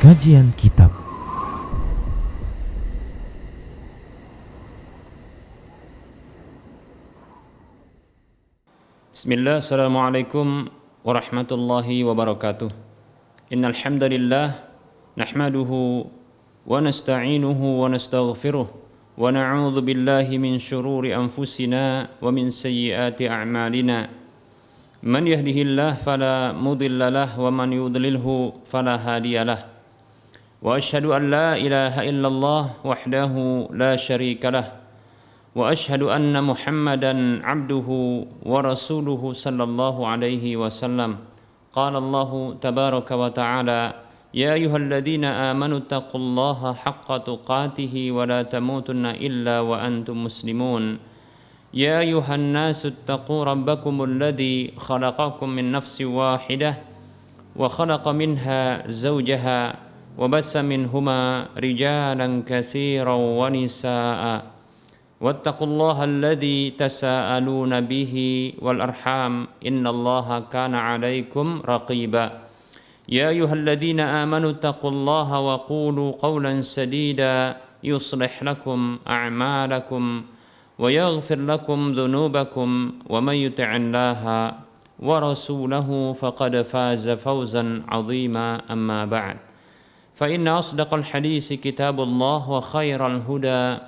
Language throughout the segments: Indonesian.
Kajian Kitab. Bismillah, assalamualaikum warahmatullahi wabarakatuh. Innal hamdalillah nahmaduhu wa nasta'inuhu wa nastaghfiruh wa na'udzu billahi min shururi anfusina wa min sayyiati a'malina. Man yahdihillahu fala mudilla lahu wa man yudlilhu fala hadiyalah. Wa asyhadu an la ilaha illallah wahdahu la syarika lah. Wa asyhadu anna Muhammadan abduhu wa rasuluhu sallallahu alaihi wasallam. Qala Allah tabaraka wa ta'ala, ya ayyuhalladzina amanu taqullaha haqqa tuqatih wa la tamutunna illa wa antum muslimun. Ya ayyuhan nasu taqu rabbakumul ladzi khalaqakum min nafsin wahidah wa khalaqa minha zawjaha wa bassa minhuma rijalan katsiran wa nisaa'a. Wattaqullaha alladzi tasaaluna bihi wal arham innallaha kana 'alaikum raqiba. Ya ayyuhalladzina amanu taqullaha wa qulu qawlan sadida yuslih lakum a'malakum wa yaghfir lakum dhunubakum wa may yuti'illaha wa rasulahu faqad faza fawzan 'azima amma ba'd. Fa inna asdaqal hadisi kitabullah wa khairal huda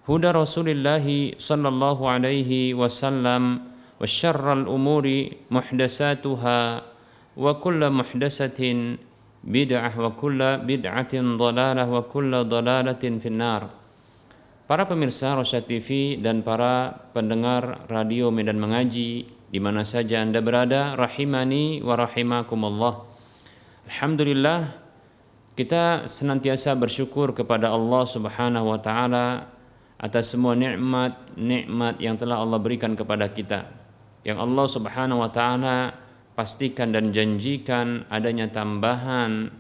huda Rasulillahi sallallahu alaihi wasallam wa syarral umuri muhdasatuha wa kulla muhdasatin bid'ah wa kulla bid'atin dhalalah wa kulla dhalalatin finnar. Para pemirsa Rosyad TV dan para pendengar radio Medan Mengaji di mana saja Anda berada, rahimani wa rahimakumullah. Alhamdulillah, kita senantiasa bersyukur kepada Allah Subhanahu wa taala atas semua nikmat yang telah Allah berikan kepada kita. Yang Allah Subhanahu wa taala pastikan dan janjikan adanya tambahan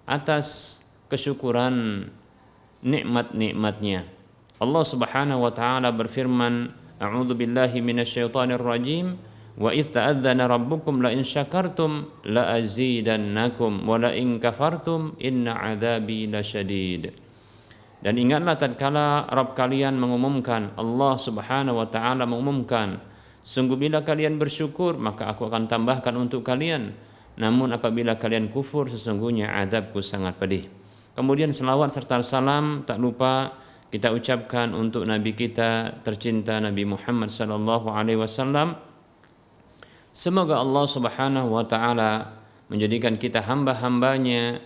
atas kesyukuran nikmat-nikmatnya. Allah Subhanahu wa taala berfirman, a'udzu billahi minasyaitonir rajim, wa idz ta'adzana rabbukum la in syakartum la azidannakum wa la in kafartum inna 'adzabi lasyadid. Dan ingatlah tatkala Rabb kalian mengumumkan, Allah Subhanahu wa taala mengumumkan, sungguh bila kalian bersyukur maka aku akan tambahkan untuk kalian, namun apabila kalian kufur sesungguhnya azabku sangat pedih. Kemudian selawat serta salam tak lupa kita ucapkan untuk Nabi kita tercinta Nabi Muhammad sallallahu alaihi wasallam. Semoga Allah Subhanahu wa taala menjadikan kita hamba-hambanya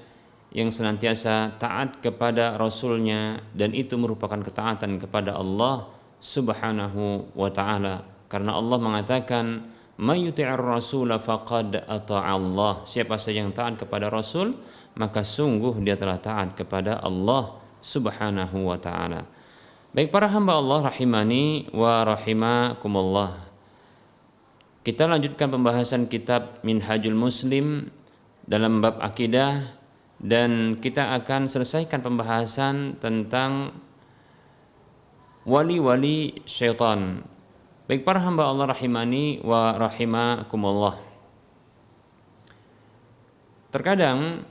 yang senantiasa taat kepada Rasulnya, dan itu merupakan ketaatan kepada Allah Subhanahu wa taala. Karena Allah mengatakan, "May yuti'ir rasula faqad ata'a Allah." Siapa saja yang taat kepada Rasul, maka sungguh dia telah taat kepada Allah Subhanahu wa taala. Baik para hamba Allah rahimani wa rahimakumullah. Kita lanjutkan pembahasan kitab Minhajul Muslim dalam bab akidah, dan kita akan selesaikan pembahasan tentang wali-wali syaitan. Baik para hamba Allah rahimani wa rahimakumullah. Terkadang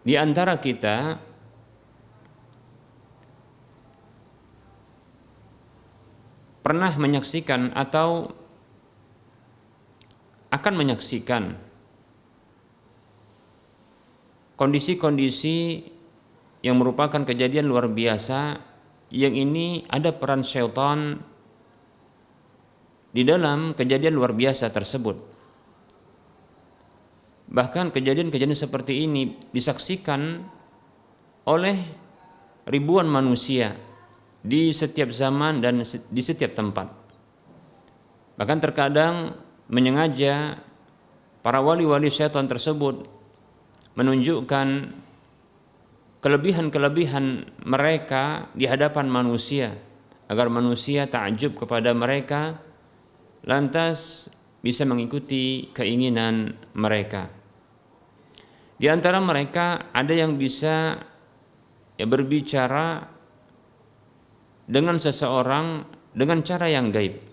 di antara kita pernah menyaksikan atau akan menyaksikan kondisi-kondisi yang merupakan kejadian luar biasa, yang ini ada peran syaitan di dalam kejadian luar biasa tersebut. Bahkan kejadian-kejadian seperti ini disaksikan oleh ribuan manusia di setiap zaman dan di setiap tempat. Bahkan terkadang menyengaja para wali-wali syaitan tersebut menunjukkan kelebihan-kelebihan mereka di hadapan manusia agar manusia takjub kepada mereka, lantas bisa mengikuti keinginan mereka. Di antara mereka ada yang bisa berbicara dengan seseorang dengan cara yang gaib.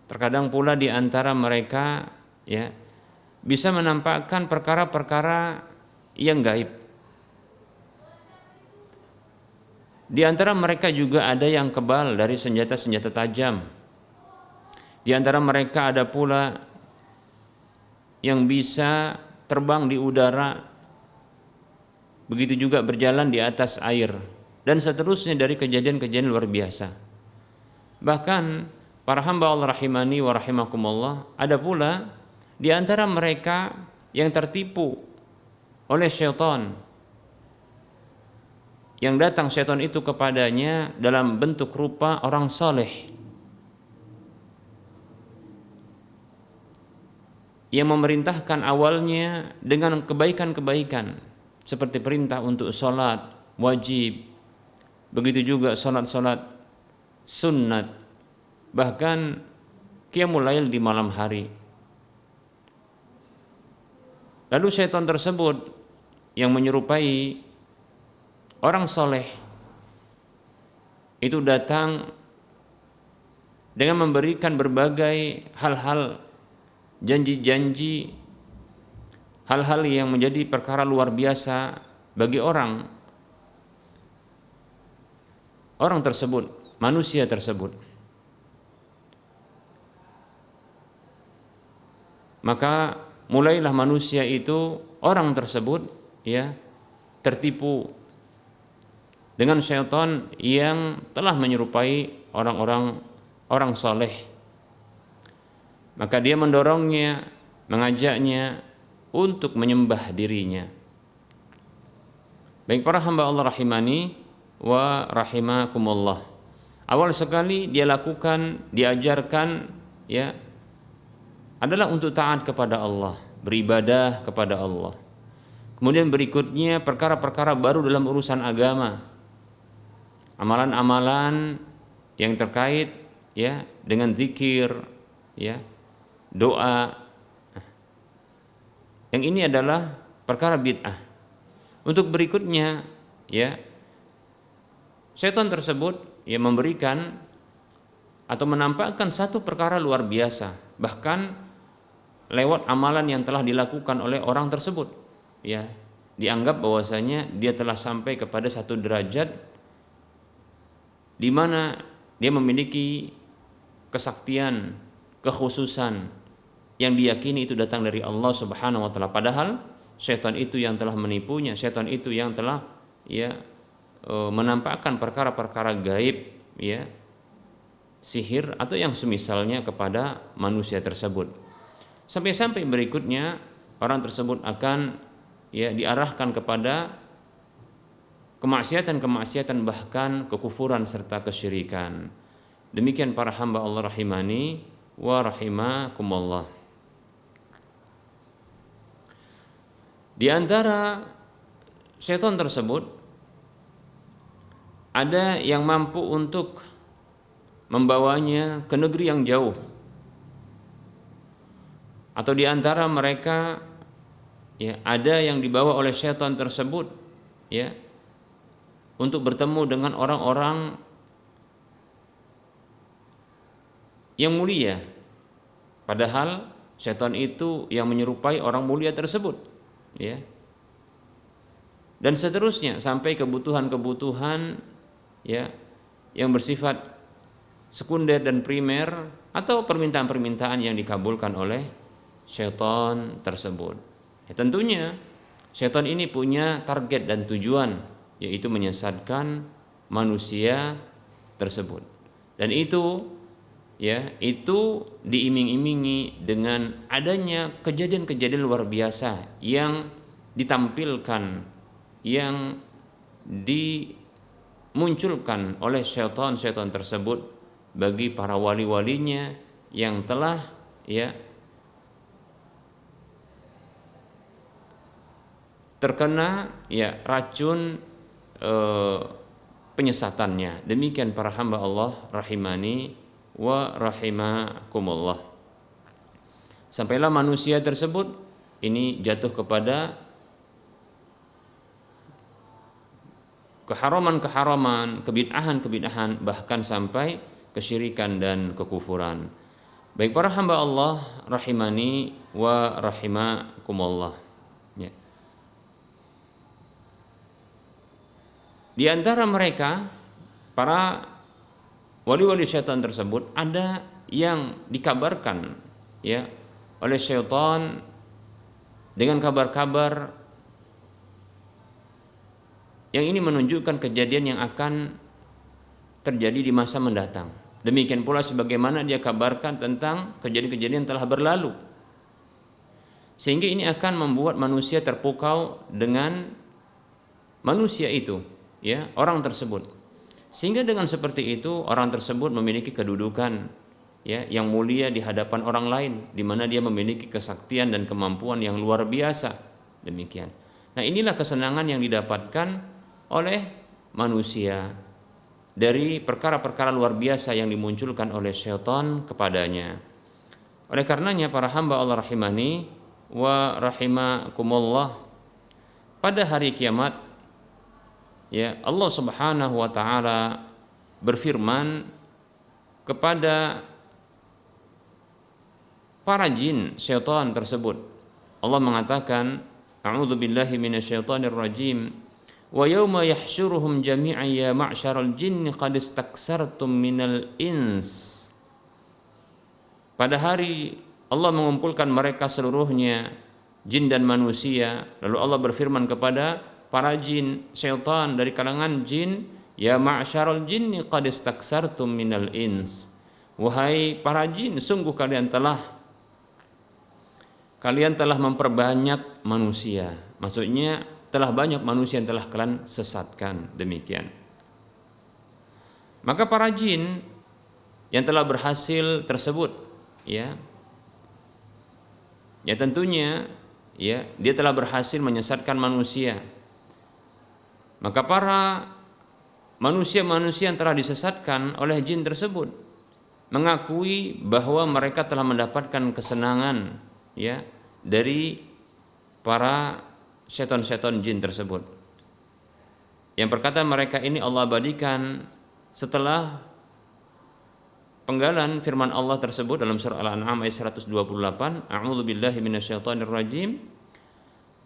Terkadang pula di antara mereka bisa menampakkan perkara-perkara yang gaib. Di antara mereka juga ada yang kebal dari senjata-senjata tajam. Di antara mereka ada pula yang bisa terbang di udara, begitu juga berjalan di atas air, dan seterusnya dari kejadian-kejadian luar biasa. Bahkan para hamba Allah rahimani wa rahimakumullah, ada pula di antara mereka yang tertipu oleh syaitan, yang datang syaitan itu kepadanya dalam bentuk rupa orang saleh yang memerintahkan awalnya dengan kebaikan-kebaikan seperti perintah untuk sholat wajib, begitu juga sholat-sholat sunnat, bahkan qiyamul lail di malam hari. Lalu syaitan tersebut yang menyerupai orang soleh itu datang dengan memberikan berbagai hal-hal, janji-janji, hal-hal yang menjadi perkara luar biasa bagi orang tersebut, manusia tersebut. Maka mulailah manusia itu, orang tersebut tertipu dengan syaitan yang telah menyerupai orang saleh. Maka dia mendorongnya, mengajaknya untuk menyembah dirinya. Baik para hamba Allah rahimani wa rahimakumullah. Awal sekali dia lakukan, diajarkan adalah untuk taat kepada Allah, beribadah kepada Allah. Kemudian berikutnya perkara-perkara baru dalam urusan agama, amalan-amalan yang terkait dengan zikir, doa. Yang ini adalah perkara bid'ah. Untuk berikutnya syaitan tersebut memberikan atau menampakkan satu perkara luar biasa, bahkan lewat amalan yang telah dilakukan oleh orang tersebut, dianggap bahwasanya dia telah sampai kepada satu derajat di mana dia memiliki kesaktian, kekhususan yang diyakini itu datang dari Allah Subhanahu wa taala, padahal syaitan itu yang telah menipunya, syaitan itu yang telah menampakkan perkara-perkara gaib, sihir atau yang semisalnya kepada manusia tersebut. Sampai-sampai berikutnya orang tersebut akan diarahkan kepada kemaksiatan-kemaksiatan, bahkan kekufuran serta kesyirikan. Demikian para hamba Allah rahimani wa rahimakumullah. Di antara syaitan tersebut ada yang mampu untuk membawanya ke negeri yang jauh, atau di antara mereka ada yang dibawa oleh syaitan tersebut untuk bertemu dengan orang-orang yang mulia, padahal syaitan itu yang menyerupai orang mulia tersebut, dan seterusnya sampai kebutuhan-kebutuhan yang bersifat sekunder dan primer, atau permintaan-permintaan yang dikabulkan oleh syaitan tersebut. Tentunya syaitan ini punya target dan tujuan, yaitu menyesatkan manusia tersebut. Dan itu diiming-imingi dengan adanya kejadian-kejadian luar biasa yang ditampilkan, yang dimunculkan oleh syaitan-syaitan tersebut bagi para wali-walinya yang telah terkena racun penyesatannya. Demikian para hamba Allah rahimani wa rahimakumullah. Sampailah manusia tersebut ini jatuh kepada keharaman-keharaman, kebid'ahan-kebid'ahan, bahkan sampai kesyirikan dan kekufuran. Baik para hamba Allah rahimani wa rahimakumullah. Di antara mereka para wali-wali syaitan tersebut ada yang dikabarkan ya oleh syaitan dengan kabar-kabar yang ini menunjukkan kejadian yang akan terjadi di masa mendatang. Demikian pula sebagaimana dia kabarkan tentang kejadian-kejadian yang telah berlalu. Sehingga ini akan membuat manusia terpukau dengan manusia itu, ya, orang tersebut. Sehingga dengan seperti itu orang tersebut memiliki kedudukan ya yang mulia di hadapan orang lain, di mana dia memiliki kesaktian dan kemampuan yang luar biasa. Demikian. Nah, inilah kesenangan yang didapatkan oleh manusia dari perkara-perkara luar biasa yang dimunculkan oleh syaitan kepadanya. Oleh karenanya para hamba Allah rahimani wa rahimakumullah, pada hari kiamat ya Allah Subhanahu wa taala berfirman kepada para jin syaitan tersebut. Allah mengatakan, a'udzubillahi minasyaitonir rajim. Wa yauma yahsyuruhum jami'an ya ma'syaral jinni qad istaksartum minal ins. Pada hari Allah mengumpulkan mereka seluruhnya, jin dan manusia. Lalu Allah berfirman kepada para jin, syaitan dari kalangan jin, ya ma'syaral jinni qad istaksartum minal ins. Wahai para jin, sungguh kalian telah memperbanyak manusia. Maksudnya telah banyak manusia yang telah kalian sesatkan. Demikian. Maka para jin yang telah berhasil tersebut ya tentunya ya dia telah berhasil menyesatkan manusia. Maka para manusia-manusia yang telah disesatkan oleh jin tersebut mengakui bahwa mereka telah mendapatkan kesenangan ya dari para syaitan-syaitan jin tersebut. Yang berkata mereka ini Allah abadikan setelah penggalan firman Allah tersebut dalam surah Al-An'am ayat 128, a'udzu billahi minasyaitonir rajim.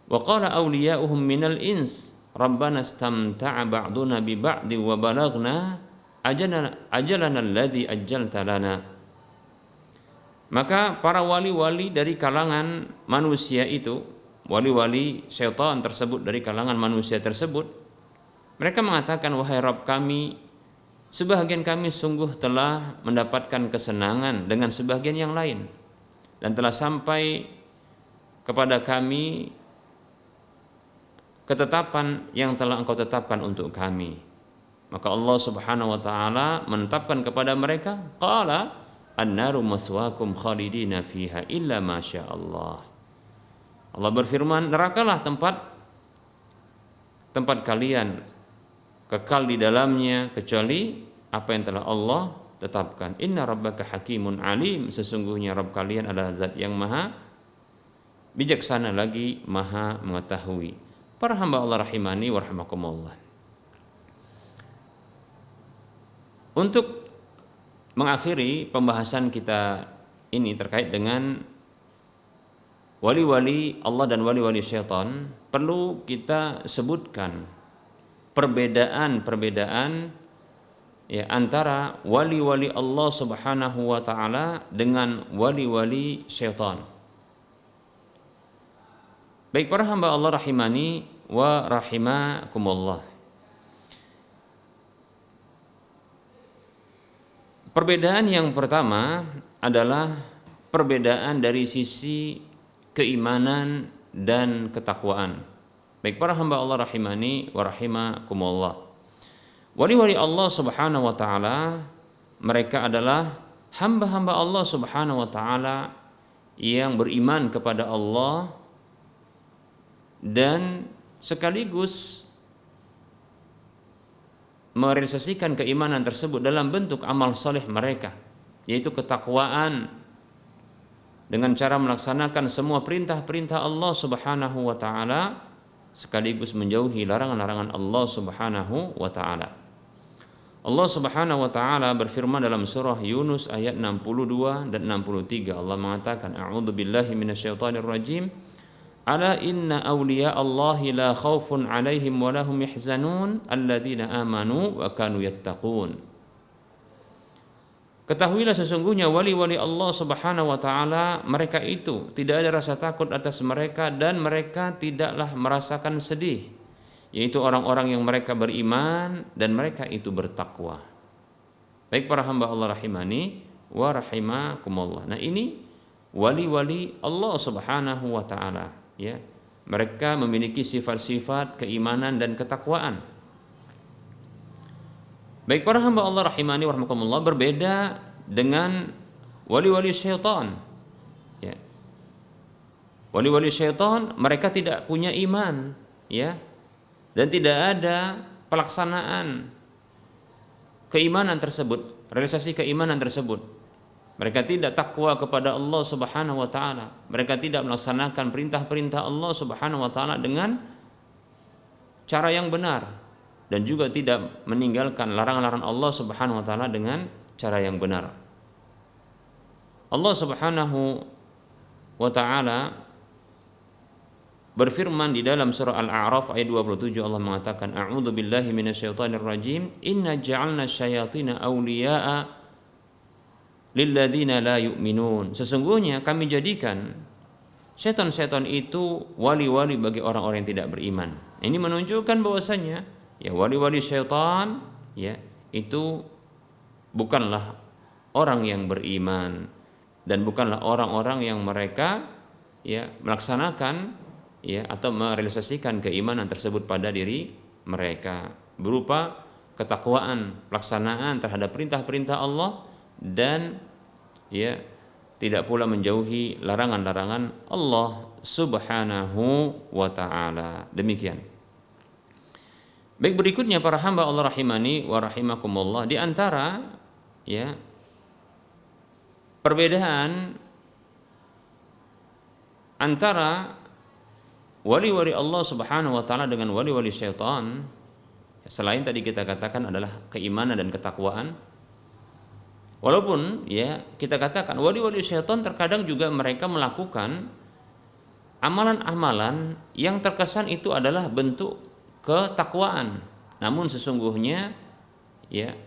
Wa qala awliya'uhum minal ins rabbana istamta'a ba'duna bi ba'di wa balaghna ajalana alladhi ajjalta lana. Maka para wali-wali dari kalangan manusia itu, wali-wali syaitan tersebut dari kalangan manusia tersebut, mereka mengatakan, wahai Rabb kami, sebahagian kami sungguh telah mendapatkan kesenangan dengan sebahagian yang lain, dan telah sampai kepada kami ketetapan yang telah Engkau tetapkan untuk kami. Maka Allah Subhanahu wa taala menetapkan kepada mereka, qala an-naru maswaakum khalidina fiha illa ma syaa Allah. Allah berfirman, nerakalah tempat kalian kekal di dalamnya kecuali apa yang telah Allah tetapkan. Inna rabbaka hakimun alim, sesungguhnya Rabb kalian adalah zat yang maha bijaksana lagi maha mengetahui. Para hamba Allah rahimani wa rahimakumullah. Untuk mengakhiri pembahasan kita ini terkait dengan wali-wali Allah dan wali-wali syaitan, perlu kita sebutkan perbedaan ya antara wali-wali Allah Subhanahu wa taala dengan wali-wali syaitan. Baik para hamba Allah rahimani wa rahimakumullah. Perbedaan yang pertama adalah perbedaan dari sisi keimanan dan ketakwaan. Baik para hamba Allah rahimani wa rahimakumullah. Wali-wali Allah Subhanahu wa taala mereka adalah hamba-hamba Allah Subhanahu wa taala yang beriman kepada Allah dan sekaligus merealisasikan keimanan tersebut dalam bentuk amal saleh mereka, yaitu ketakwaan dengan cara melaksanakan semua perintah-perintah Allah Subhanahu wa taala sekaligus menjauhi larangan-larangan Allah Subhanahu wa taala. Allah Subhanahu wa taala berfirman dalam surah Yunus ayat 62 dan 63. Allah mengatakan, a'udzu billahi minasyaitonir rajim. Ala inna awliya Allahi la khaufun alaihim wa lahum yahzanun alladzina amanu wa kanu yattaqun. Ketahuilah sesungguhnya wali-wali Allah Subhanahu wa taala, mereka itu tidak ada rasa takut atas mereka dan mereka tidaklah merasakan sedih, yaitu orang-orang yang mereka beriman dan mereka itu bertakwa. Baik para hamba Allah rahimani wa rahimakumullah. Nah, ini wali-wali Allah Subhanahu wa taala, ya. Mereka memiliki sifat-sifat keimanan dan ketakwaan. Baik para hamba Allah rahimani wa rahimakumullah, berbeda dengan wali-wali syaitan. Ya. Wali-wali syaitan mereka tidak punya iman, ya. Dan tidak ada pelaksanaan keimanan tersebut, realisasi keimanan tersebut. Mereka tidak takwa kepada Allah Subhanahu wa taala. Mereka tidak melaksanakan perintah-perintah Allah Subhanahu wa taala dengan cara yang benar, dan juga tidak meninggalkan larangan-larangan Allah Subhanahu wa taala dengan cara yang benar. Allah Subhanahu wa taala berfirman di dalam surah Al-A'raf ayat 27, Allah mengatakan, A'udzu billahi minasyaitonir rajim, inna ja'alna syayatina awliya'a lilladzina la yu'minun. Sesungguhnya kami jadikan syaitan-syaitan itu wali-wali bagi orang-orang yang tidak beriman. Ini menunjukkan bahwasanya ya wali-wali syaitan ya itu bukanlah orang yang beriman dan bukanlah orang-orang yang mereka ya melaksanakan ya atau merealisasikan keimanan tersebut pada diri mereka berupa ketakwaan, pelaksanaan terhadap perintah-perintah Allah dan ya tidak pula menjauhi larangan-larangan Allah Subhanahu wa taala. Demikian. Baik, berikutnya para hamba Allah rahimani wa rahimakumullah, di antara ya perbedaan antara wali-wali Allah Subhanahu wa taala dengan wali-wali syaitan, selain tadi kita katakan adalah keimanan dan ketakwaan. Walaupun ya kita katakan wali-wali syaitan terkadang juga mereka melakukan amalan-amalan yang terkesan itu adalah bentuk ketakwaan, namun sesungguhnya ya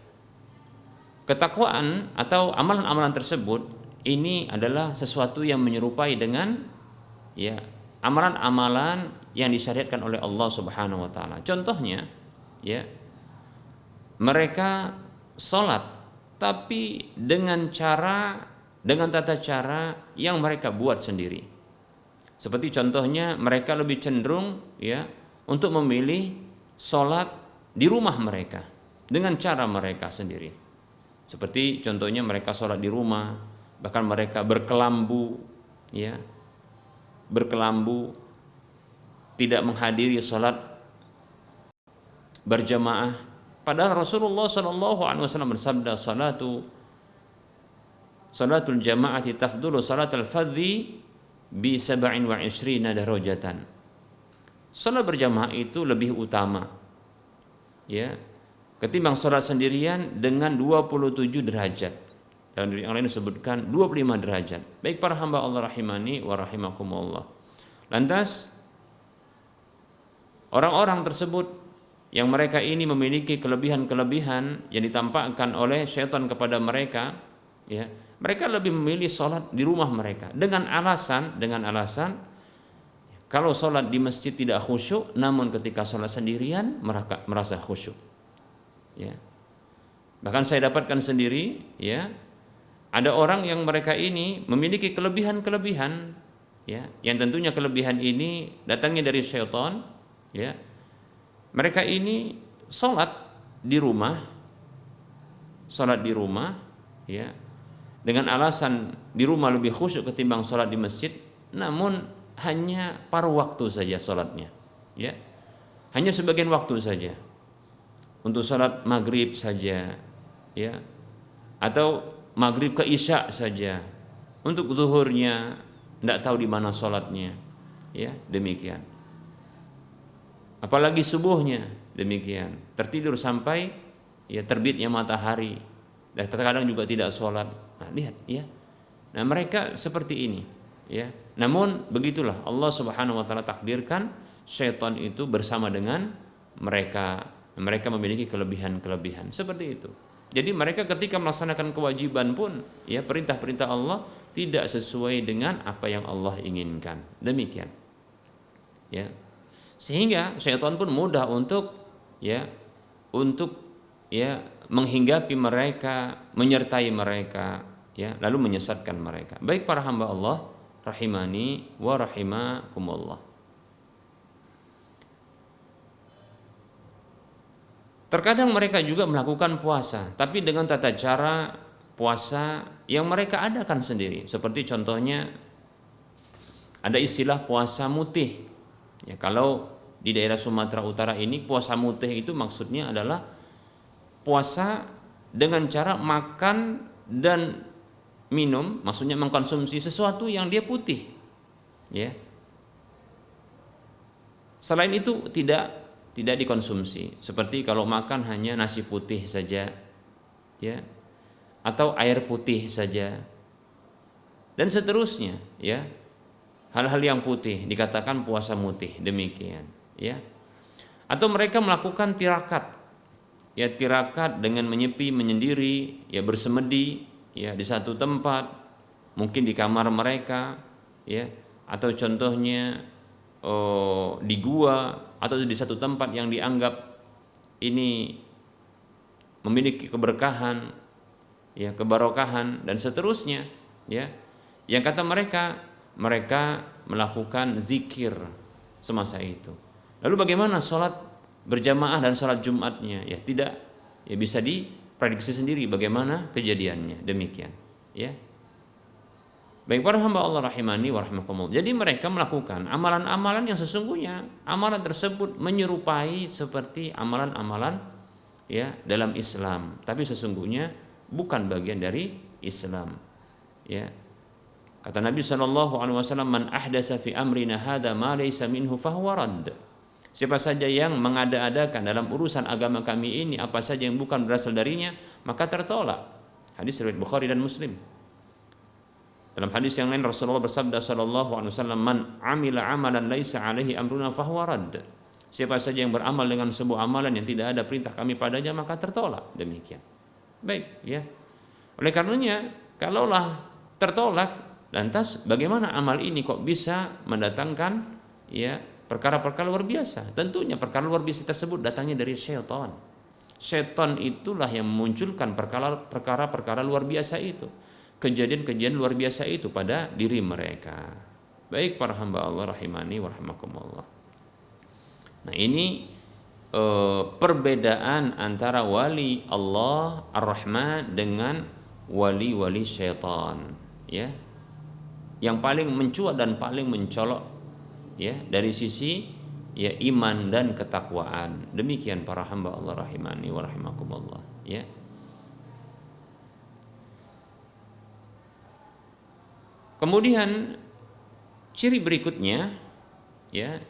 ketakwaan atau amalan-amalan tersebut ini adalah sesuatu yang menyerupai dengan ya amalan-amalan yang disyariatkan oleh Allah Subhanahu wa taala. Contohnya ya mereka sholat tapi dengan tata cara yang mereka buat sendiri. Seperti contohnya mereka lebih cenderung ya untuk memilih sholat di rumah mereka dengan cara mereka sendiri. Seperti contohnya mereka sholat di rumah, bahkan mereka berkelambu, ya, berkelambu, tidak menghadiri sholat berjamaah. Padahal Rasulullah SAW bersabda, salatul jama'ati tafdulu salatul fadhi bi 27 darajatan. Salat berjamaah itu lebih utama ya ketimbang salat sendirian dengan 27 derajat. Dalam yang lain disebutkan 25 derajat. Baik para hamba Allah rahimani wa rahimakumullah. Lantas orang-orang tersebut yang mereka ini memiliki kelebihan-kelebihan yang ditampakkan oleh syaitan kepada mereka, ya, mereka lebih memilih sholat di rumah mereka dengan alasan kalau sholat di masjid tidak khusyuk, namun ketika sholat sendirian merasa khusyuk. Ya. Bahkan saya dapatkan sendiri, ya, ada orang yang mereka ini memiliki kelebihan-kelebihan, ya, yang tentunya kelebihan ini datangnya dari syaitan, ya. Mereka ini sholat di rumah, ya, dengan alasan di rumah lebih khusyuk ketimbang sholat di masjid, namun hanya paruh waktu saja sholatnya, ya, hanya sebagian waktu saja, untuk sholat maghrib saja, ya, atau maghrib ke isya saja, untuk zuhurnya tidak tahu di mana sholatnya, ya, demikian. Apalagi subuhnya demikian, tertidur sampai ya terbitnya matahari, dan terkadang juga tidak sholat. Nah, lihat ya, nah mereka seperti ini, ya. Namun begitulah Allah Subhanahu wa taala takdirkan, syaitan itu bersama dengan mereka. Mereka memiliki kelebihan-kelebihan seperti itu. Jadi mereka ketika melaksanakan kewajiban pun, ya, perintah-perintah Allah tidak sesuai dengan apa yang Allah inginkan. Demikian. Ya. Sehingga syaitan pun mudah untuk ya menghinggapi mereka, menyertai mereka, ya, lalu menyesatkan mereka. Baik para hamba Allah rahimani wa rahimakumullah. Terkadang mereka juga melakukan puasa, tapi dengan tata cara puasa yang mereka adakan sendiri. Seperti contohnya ada istilah puasa mutih. Ya, kalau di daerah Sumatera Utara ini puasa mutih itu maksudnya adalah puasa dengan cara makan dan minum, maksudnya mengkonsumsi sesuatu yang dia putih. Ya. Selain itu tidak dikonsumsi. Seperti kalau makan hanya nasi putih saja, ya, atau air putih saja, dan seterusnya, ya. Hal-hal yang putih dikatakan puasa mutih, demikian, ya. Atau mereka melakukan tirakat, ya, tirakat dengan menyepi, menyendiri, ya, bersemedi, ya, di satu tempat, mungkin di kamar mereka, ya, atau contohnya di gua atau di satu tempat yang dianggap ini memiliki keberkahan, ya, kebarokahan dan seterusnya, ya. Yang kata mereka melakukan zikir semasa itu. Lalu bagaimana sholat berjamaah dan sholat Jumatnya? Ya tidak, ya bisa diprediksi sendiri bagaimana kejadiannya, demikian, ya. Baik para hamba Allah rahimani wa rahimakumullah. Jadi mereka melakukan amalan-amalan yang sesungguhnya amalan tersebut menyerupai seperti amalan-amalan, ya, dalam Islam, tapi sesungguhnya bukan bagian dari Islam, ya. Kata Nabi SAW, man ahdasa fi amrina hada ma laysa minhu fahuwa radd. Siapa saja yang mengada-adakan dalam urusan agama kami ini apa saja yang bukan berasal darinya, maka tertolak. Hadis riwayat Bukhari dan Muslim. Dalam hadis yang lain Rasulullah bersabda sallallahu alaihi wasallam, man amila amalan laisa alaihi amruna fahuwa radd. Siapa saja yang beramal dengan sebuah amalan yang tidak ada perintah kami padanya, maka tertolak. Demikian. Baik, ya. Oleh karenanya, kalaulah tertolak, lantas bagaimana amal ini kok bisa mendatangkan, ya, perkara-perkara luar biasa? Tentunya perkara luar biasa tersebut datangnya dari syaitan. Syaitan itulah yang memunculkan perkara-perkara luar biasa itu, kejadian-kejadian luar biasa itu pada diri mereka. Baik para hamba Allah rahimani wa rahimakumullah. Nah, ini perbedaan antara wali Allah Ar-Rahman dengan wali-wali syaitan, ya. Yang paling mencuat dan paling mencolok, ya, dari sisi, ya, iman dan ketakwaan. Demikian para hamba Allah rahimani wa rahimakumullah, ya. Kemudian ciri berikutnya, ya,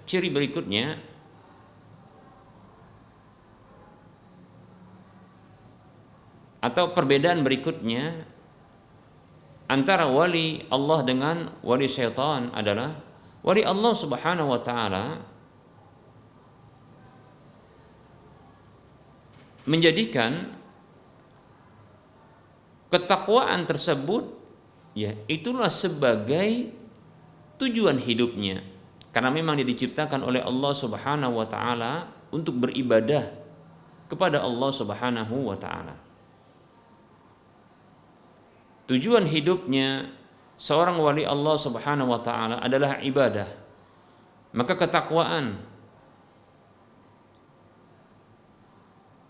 atau perbedaan berikutnya antara wali Allah dengan wali syaitan adalah wali Allah Subhanahu wa taala menjadikan ketakwaan tersebut, ya, itulah sebagai tujuan hidupnya, karena memang dia diciptakan oleh Allah Subhanahu wa taala untuk beribadah kepada Allah Subhanahu wa taala. Tujuan hidupnya seorang wali Allah Subhanahu wa taala adalah ibadah. Maka ketakwaan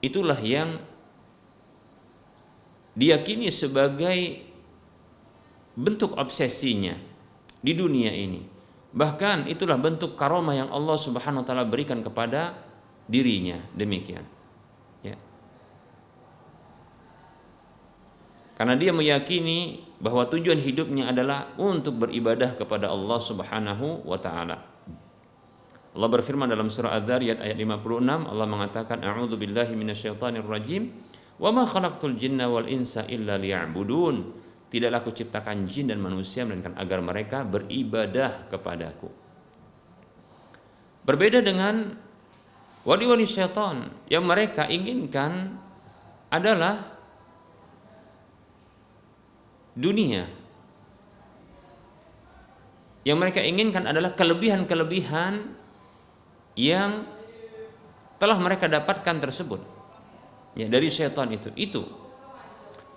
itulah yang diyakini sebagai bentuk obsesinya di dunia ini. Bahkan itulah bentuk karomah yang Allah Subhanahu wa taala berikan kepada dirinya, demikian, ya. Karena dia meyakini bahwa tujuan hidupnya adalah untuk beribadah kepada Allah Subhanahu wa taala. Allah berfirman dalam surah Adz-Dzariyat ayat 56, Allah mengatakan, a'udzu billahi minasyaitonir rajim, wa ma khalaqtul jinna wal insa illa liya'budun. tidaklah aku ciptakan jin dan manusia melainkan agar mereka beribadah kepadaku. Berbeda dengan wali-wali syaitan yang mereka inginkan adalah dunia. Yang mereka inginkan adalah kelebihan-kelebihan yang telah mereka dapatkan tersebut. Ya, dari syaitan itu.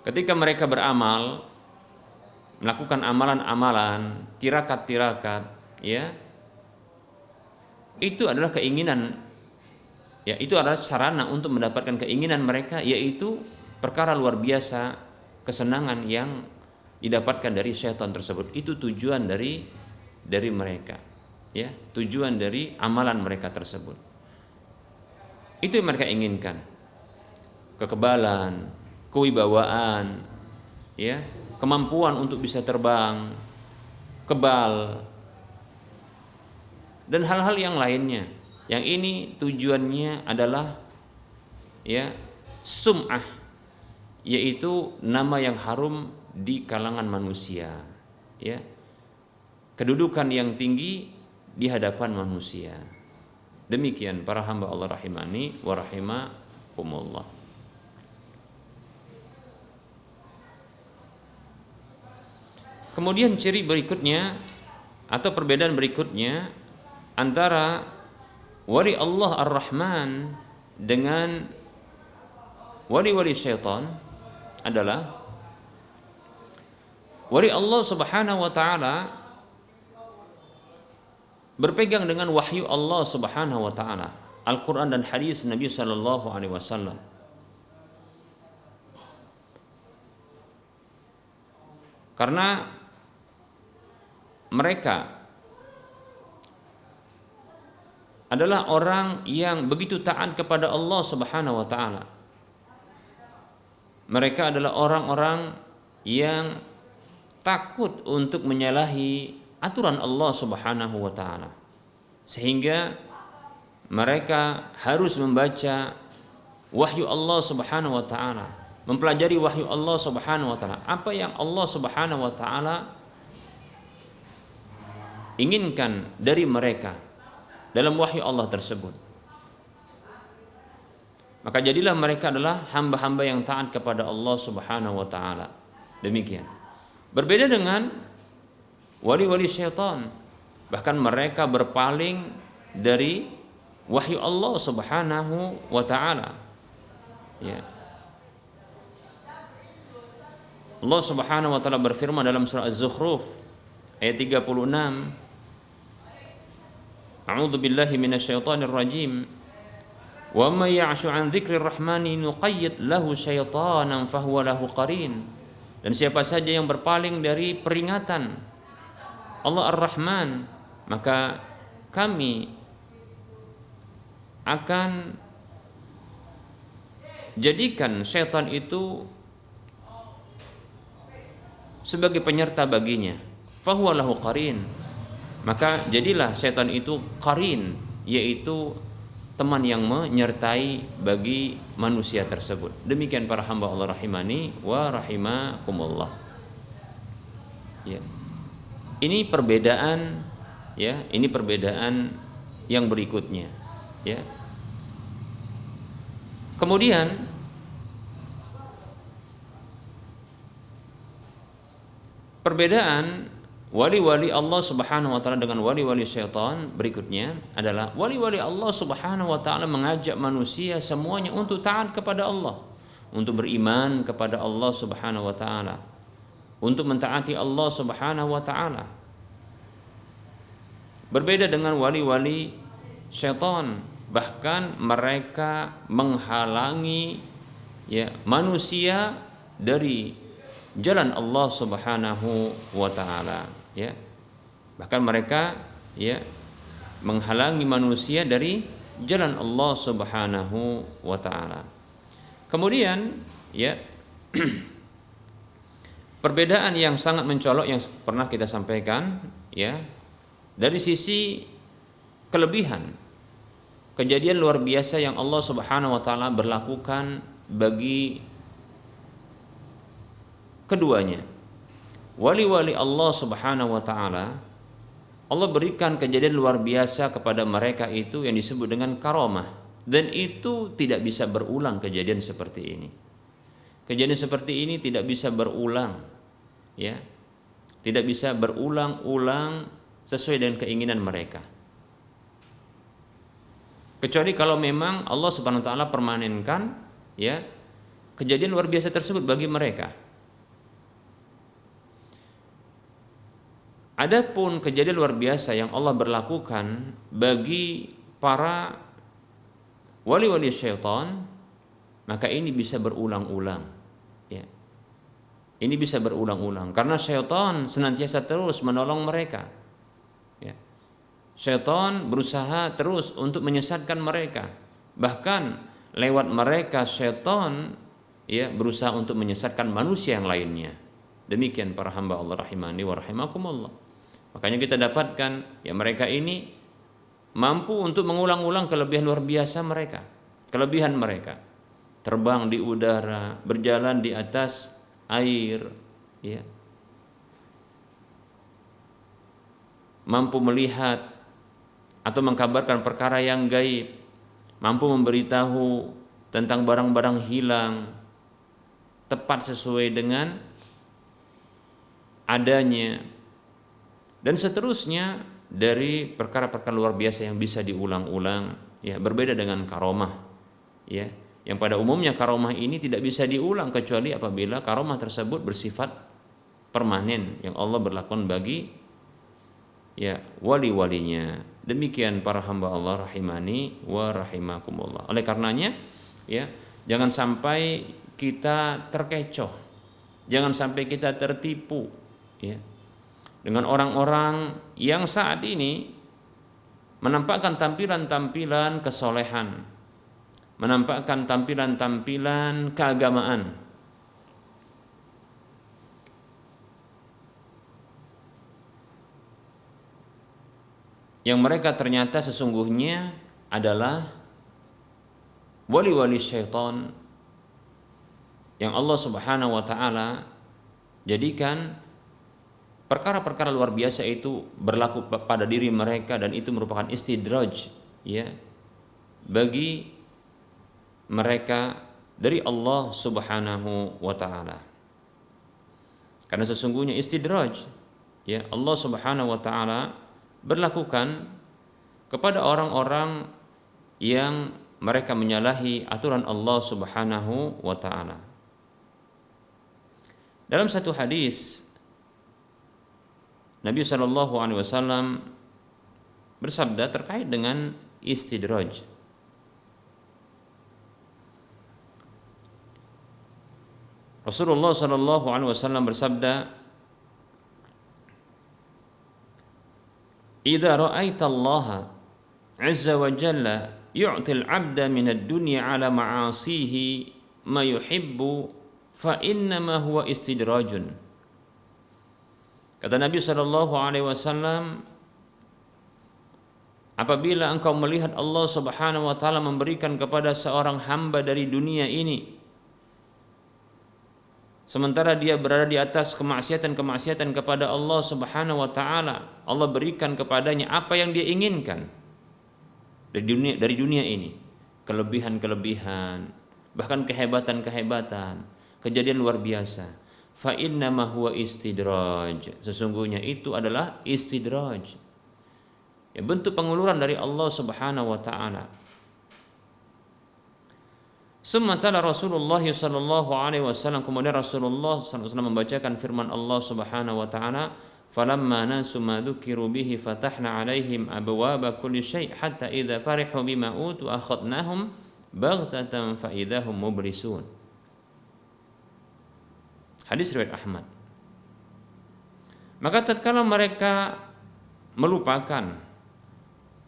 Ketika mereka beramal, melakukan amalan-amalan, tirakat-tirakat, ya, itu adalah keinginan, ya, itu adalah sarana untuk mendapatkan keinginan mereka, yaitu perkara luar biasa, kesenangan yang didapatkan dari syaitan tersebut. Itu tujuan dari mereka, ya, tujuan dari amalan mereka tersebut. Itu yang mereka inginkan, kekebalan, kewibawaan, ya, kemampuan untuk bisa terbang, kebal, dan hal-hal yang lainnya. Yang ini tujuannya adalah, ya, sum'ah, yaitu nama yang harum di kalangan manusia, ya, kedudukan yang tinggi di hadapan manusia. Demikian para hamba Allah rahimani wa rahimakumullah. Kemudian ciri berikutnya atau perbedaan berikutnya antara wali Allah Ar-Rahman dengan wali-wali syaitan adalah wali Allah Subhanahu wa taala berpegang dengan wahyu Allah Subhanahu wa taala, Al-Qur'an dan hadis Nabi sallallahu alaihi wasallam. Karena mereka adalah orang yang begitu taat kepada Allah Subhanahu wa taala. Mereka adalah orang-orang yang takut untuk menyalahi aturan Allah Subhanahu wa taala. Sehingga mereka harus membaca wahyu Allah Subhanahu wa taala, mempelajari wahyu Allah Subhanahu wa taala. Apa yang Allah Subhanahu wa taala inginkan dari mereka dalam wahyu Allah tersebut. Maka jadilah mereka adalah hamba-hamba yang taat kepada Allah Subhanahu wa taala. Demikian. Berbeda dengan wali-wali syaitan, bahkan mereka berpaling dari wahyu Allah Subhanahu wa taala. Ya. Allah Subhanahu wa taala berfirman dalam surah Az-Zukhruf ayat 36, A'udzu billahi minasyaitonir rajim. Wa may ya'shu 'an dzikrir rahmani nuqayyid lahu syaitanan fahuwa lahu qarin. Dan siapa saja yang berpaling dari peringatan Allah Ar-Rahman, maka kami akan jadikan syaitan itu sebagai penyerta baginya. Fahuwa lahu qarin. Maka jadilah syaitan itu qarin, yaitu teman yang menyertai bagi manusia tersebut. Demikian para hamba Allah rahimani wa rahimakumullah. Ya. Ini perbedaan, ya, ini perbedaan yang berikutnya, ya. Kemudian perbedaan wali-wali Allah Subhanahu wa taala dengan wali-wali syaitan berikutnya adalah wali-wali Allah Subhanahu wa taala mengajak manusia semuanya untuk taat kepada Allah, untuk beriman kepada Allah Subhanahu wa taala, untuk mentaati Allah Subhanahu wa taala. Berbeda dengan wali-wali syaitan, bahkan mereka menghalangi, ya, manusia dari jalan Allah Subhanahu wa taala, ya. Bahkan mereka, ya, menghalangi manusia dari jalan Allah Subhanahu wa taala. Kemudian, ya, perbedaan yang sangat mencolok yang pernah kita sampaikan, ya, dari sisi kelebihan, kejadian luar biasa yang Allah Subhanahu wa taala berlakukan bagi keduanya, wali-wali Allah Subhanahu wa taala, Allah berikan kejadian luar biasa kepada mereka itu yang disebut dengan karamah, dan itu tidak bisa berulang kejadian seperti ini. Kejadian seperti ini tidak bisa berulang, ya. Tidak bisa berulang-ulang sesuai dengan keinginan mereka. Kecuali kalau memang Allah Subhanahu wa taala permanenkan, ya, kejadian luar biasa tersebut bagi mereka. Adapun kejadian luar biasa yang Allah berlakukan bagi para wali-wali syaitan, maka ini bisa berulang-ulang, ya. Ini bisa berulang-ulang karena syaitan senantiasa terus menolong mereka, ya. Syaitan berusaha terus untuk menyesatkan mereka, bahkan lewat mereka syaitan, ya, berusaha untuk menyesatkan manusia yang lainnya. Demikian para hamba Allah rahimani wa rahimakumullah. Makanya kita dapatkan, ya, mereka ini mampu untuk mengulang-ulang kelebihan luar biasa mereka, kelebihan mereka. Terbang di udara, berjalan di atas air, ya. Mampu melihat atau mengkabarkan perkara yang gaib, mampu memberitahu tentang barang-barang hilang tepat sesuai dengan adanya, dan seterusnya dari perkara-perkara luar biasa yang bisa diulang-ulang, ya. Berbeda dengan karamah, ya, yang pada umumnya karamah ini tidak bisa diulang kecuali apabila karamah tersebut bersifat permanen yang Allah berlakukan bagi, ya, wali-walinya. Demikian para hamba Allah rahimani wa rahimakumullah. Oleh karenanya, ya, jangan sampai kita terkecoh, jangan sampai kita tertipu, ya, dengan orang-orang yang saat ini menampakkan tampilan-tampilan kesolehan, menampakkan tampilan-tampilan keagamaan, yang mereka ternyata sesungguhnya adalah wali-wali syaitan yang Allah Subhanahu wa taala jadikan perkara-perkara luar biasa itu berlaku pada diri mereka, dan itu merupakan istidraj, ya, bagi mereka dari Allah Subhanahu wa taala. Karena sesungguhnya istidraj, ya, Allah Subhanahu wa taala berlakukan kepada orang-orang yang mereka menyalahi aturan Allah Subhanahu wa taala. Dalam satu hadis Nabi Shallallahu Alaihi Wasallam bersabda terkait dengan istidraj. Rasulullah Shallallahu Alaihi Wasallam bersabda, "Idza ra'aita Allah Azza wa Jalla yu'til 'abda min ad-dunya 'ala ma'asihi ma yuhibbu fa innama huwa istidrajun." Kata Nabi Shallallahu Alaihi Wasallam, apabila engkau melihat Allah Subhanahu Wa Taala memberikan kepada seorang hamba dari dunia ini, sementara dia berada di atas kemaksiatan kepada Allah Subhanahu Wa Taala, Allah berikan kepadanya apa yang dia inginkan dari dunia ini, kelebihan-kelebihan, bahkan kehebatan-kehebatan, kejadian luar biasa. Fa inna ma huwa istidraj, sesungguhnya itu adalah istidraj, ya, bentuk penguluran dari Allah Subhanahu wa taala. Summa tala Rasulullah sallallahu alaihi wasallam, kemudian Rasulullah sallallahu alaihi wasallam membacakan firman Allah Subhanahu wa taala, falamma nasu ma dzukiru bihi fatahna alaihim abwaaba kulli syai' hatta idza farihu bima utu akhadnahum baghtatan fa idahum mublisun. Hadis riwayat Ahmad. Maka tatkala mereka melupakan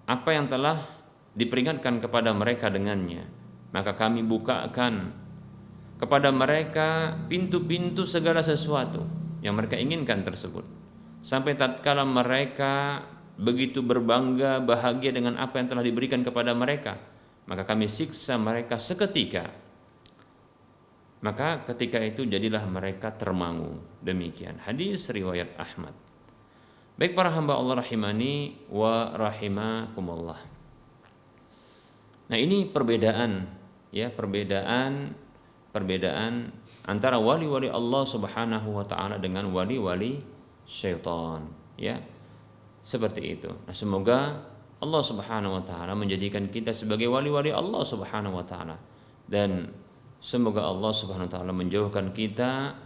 apa yang telah diperingatkan kepada mereka dengannya, maka kami bukakan kepada mereka pintu-pintu segala sesuatu yang mereka inginkan tersebut, sampai tatkala mereka begitu berbangga bahagia dengan apa yang telah diberikan kepada mereka, maka kami siksa mereka seketika Maka ketika itu jadilah mereka termangu. Demikian hadis riwayat Ahmad. Baik para hamba Allah rahimani wa rahimakumullah. Nah, ini perbedaan ya, perbedaan antara wali-wali Allah Subhanahu wa taala dengan wali-wali syaitan ya. Seperti itu. Nah, semoga Allah Subhanahu wa taala menjadikan kita sebagai wali-wali Allah Subhanahu wa taala, dan semoga Allah Subhanahu wa taala menjauhkan kita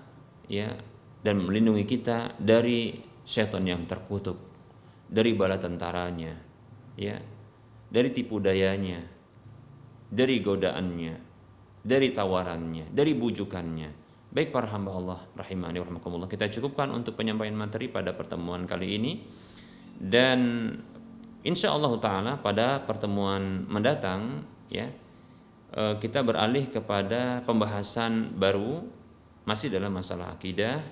ya dan melindungi kita dari syaitan yang terkutuk, dari bala tentaranya, ya, dari tipu dayanya, dari godaannya, dari tawarannya, dari bujukannya. Baik para hamba Allah rahimani wa rahimakumullah, kita cukupkan untuk penyampaian materi pada pertemuan kali ini, dan insya Allah taala pada pertemuan mendatang ya kita beralih kepada pembahasan baru masih dalam masalah akidah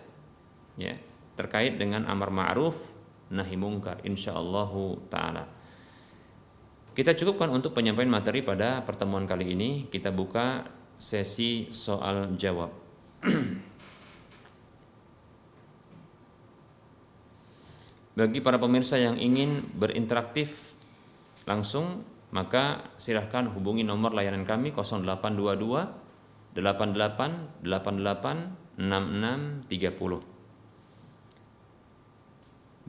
ya, terkait dengan amar ma'ruf nahi mungkar insyaallah taala. Kita cukupkan untuk penyampaian materi pada pertemuan kali ini. Kita buka sesi soal jawab. Bagi para pemirsa yang ingin berinteraktif langsung, maka silahkan hubungi nomor layanan kami 0822 88 88 6630.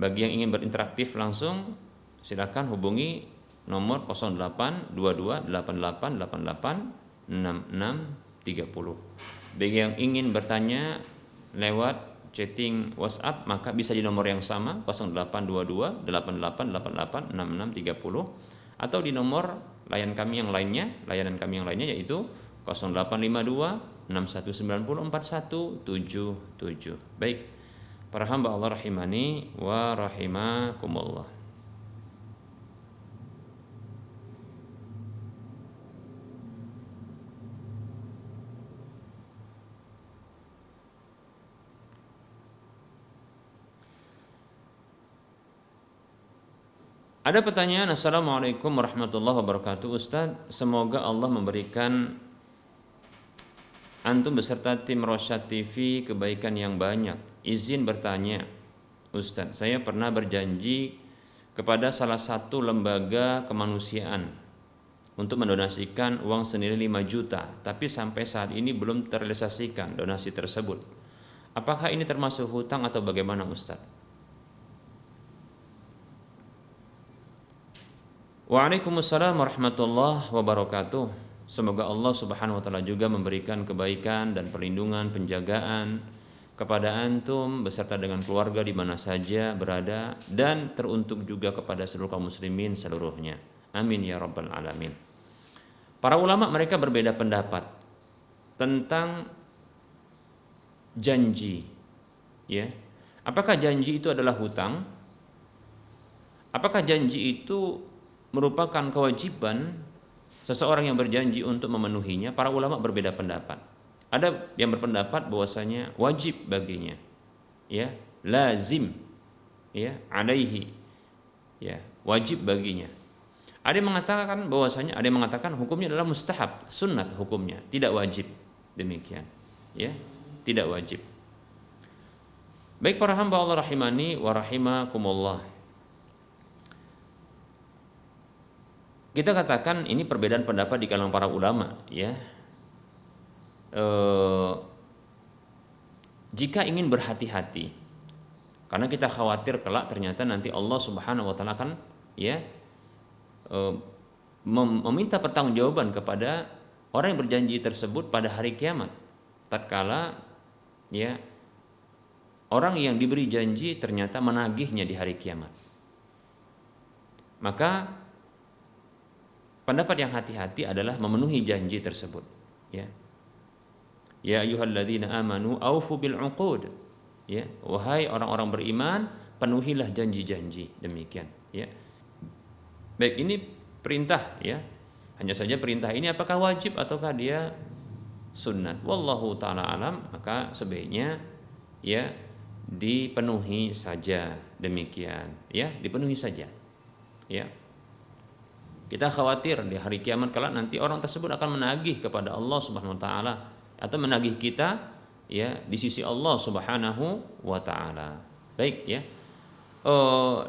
Bagi yang ingin berinteraktif langsung, silakan hubungi nomor 0822 88 88 6630. Bagi yang ingin bertanya lewat chatting WhatsApp, maka bisa di nomor yang sama 0822 88 88 6630, atau di nomor layanan kami yang lainnya yaitu 0852 6190 4177. Baik, para hamba Allah rahimani wa rahimakumullah. Ada pertanyaan, Assalamualaikum warahmatullahi wabarakatuh. Ustaz, semoga Allah memberikan antum beserta tim Rosyad TV kebaikan yang banyak. Izin bertanya, Ustaz, saya pernah berjanji kepada salah satu lembaga kemanusiaan untuk mendonasikan uang senilai 5 juta, tapi sampai saat ini belum terrealisasikan donasi tersebut. Apakah ini termasuk hutang atau bagaimana, Ustaz? Waalaikumsalam warahmatullahi wabarakatuh. Semoga Allah Subhanahu wa taala juga memberikan kebaikan dan perlindungan, penjagaan kepada antum beserta dengan keluarga di mana saja berada, dan teruntuk juga kepada seluruh kaum muslimin seluruhnya. Amin ya rabbal alamin. Para ulama mereka berbeda pendapat tentang janji. Ya. Apakah janji itu adalah hutang? Apakah janji itu merupakan kewajiban seseorang yang berjanji untuk memenuhinya? Para ulama berbeda pendapat. Ada yang berpendapat bahwasanya wajib baginya, ya, lazim, ya, alaihi, ya, wajib baginya. Ada yang mengatakan bahwasanya, ada yang mengatakan hukumnya adalah mustahab, sunnat hukumnya, tidak wajib. Demikian, ya, tidak wajib. Baik para hamba Allah rahimani wa rahimakumullah. Kita katakan ini perbedaan pendapat di kalangan para ulama, ya. Jika ingin berhati-hati, karena kita khawatir kelak ternyata nanti Allah Subhanahu wa taala akan ya meminta pertanggungjawaban kepada orang yang berjanji tersebut pada hari kiamat. Tatkala ya orang yang diberi janji ternyata menagihnya di hari kiamat. Maka pendapat yang hati-hati adalah memenuhi janji tersebut, ya. Ya ayyuhalladzina amanu aufu bil uqud. Ya, wahai orang-orang beriman, penuhilah janji-janji. Demikian, ya. Baik, ini perintah, ya. Hanya saja perintah ini apakah wajib ataukah dia sunnat? Wallahu taala alam, maka sebaiknya ya dipenuhi saja. Demikian, ya, dipenuhi saja. Ya. Kita khawatir di hari kiamat kelak nanti orang tersebut akan menagih kepada Allah Subhanahu wa taala atau menagih kita ya di sisi Allah Subhanahu wa taala. Baik ya.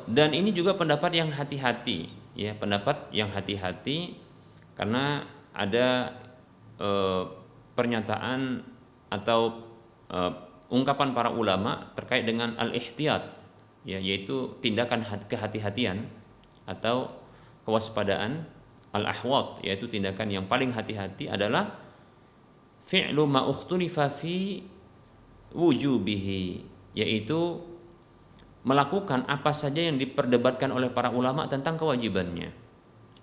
Dan ini juga pendapat yang hati-hati ya, pendapat yang hati-hati karena ada pernyataan atau ungkapan para ulama terkait dengan al-ihtiyat ya, yaitu tindakan kehati-hatian atau kewaspadaan, al-ahwat yaitu tindakan yang paling hati-hati adalah fi'lu ma ukhtulifa fi wujubihi, yaitu melakukan apa saja yang diperdebatkan oleh para ulama tentang kewajibannya.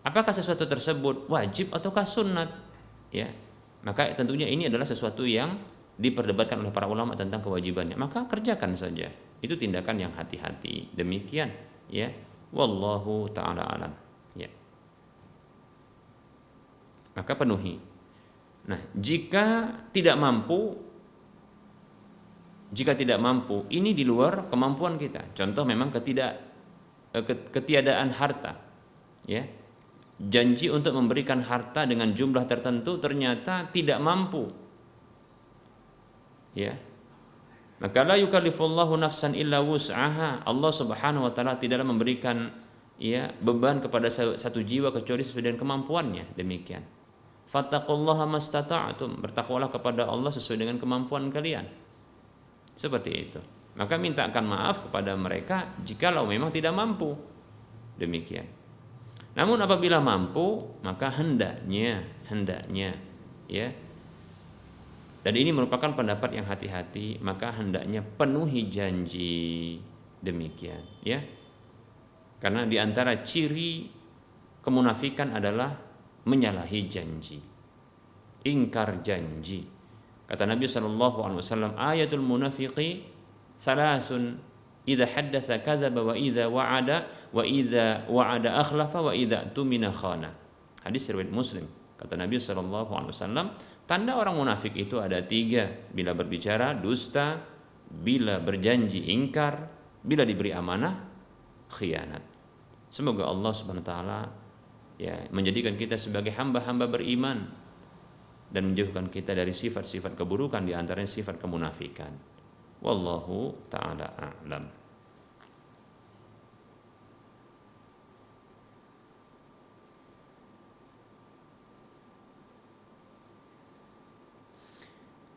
Apakah sesuatu tersebut wajib ataukah sunnat? Ya, maka tentunya ini adalah sesuatu yang diperdebatkan oleh para ulama tentang kewajibannya. Maka kerjakan saja. Itu tindakan yang hati-hati. Demikian, ya. Wallahu taala alam. Ya. Maka penuhi. Nah, jika tidak mampu, ini di luar kemampuan kita. Contoh memang ketiadaan harta, ya. Janji untuk memberikan harta dengan jumlah tertentu ternyata tidak mampu, ya. Maka la yukallifullahu nafsan illa wus'aha. Allah Subhanahu wa taala tidaklah memberikan ya beban kepada satu jiwa kecuali sesuai dengan kemampuannya. Demikian. Fattaqullaha mastata'tum. Bertakwalah kepada Allah sesuai dengan kemampuan kalian. Seperti itu. Maka mintakan maaf kepada mereka jikalau memang tidak mampu. Demikian. Namun apabila mampu, maka hendaknya ya. Dan ini merupakan pendapat yang hati-hati, maka hendaknya penuhi janji. Demikian, ya. Karena di antara ciri kemunafikan adalah menyalahi janji, ingkar janji. Kata Nabi SAW, ayatul munafiqi salasun, idza haddatsa kadzaba wa idza wa'ada akhlafa wa idza tumina khana. Hadis riwayat Muslim. Kata Nabi SAW, tanda orang munafik itu ada 3. Bila berbicara dusta, bila berjanji ingkar, bila diberi amanah khianat. Semoga Allah Subhanahu wa taala ya menjadikan kita sebagai hamba-hamba beriman dan menjauhkan kita dari sifat-sifat keburukan, di antaranya sifat kemunafikan. Wallahu taala a'lam.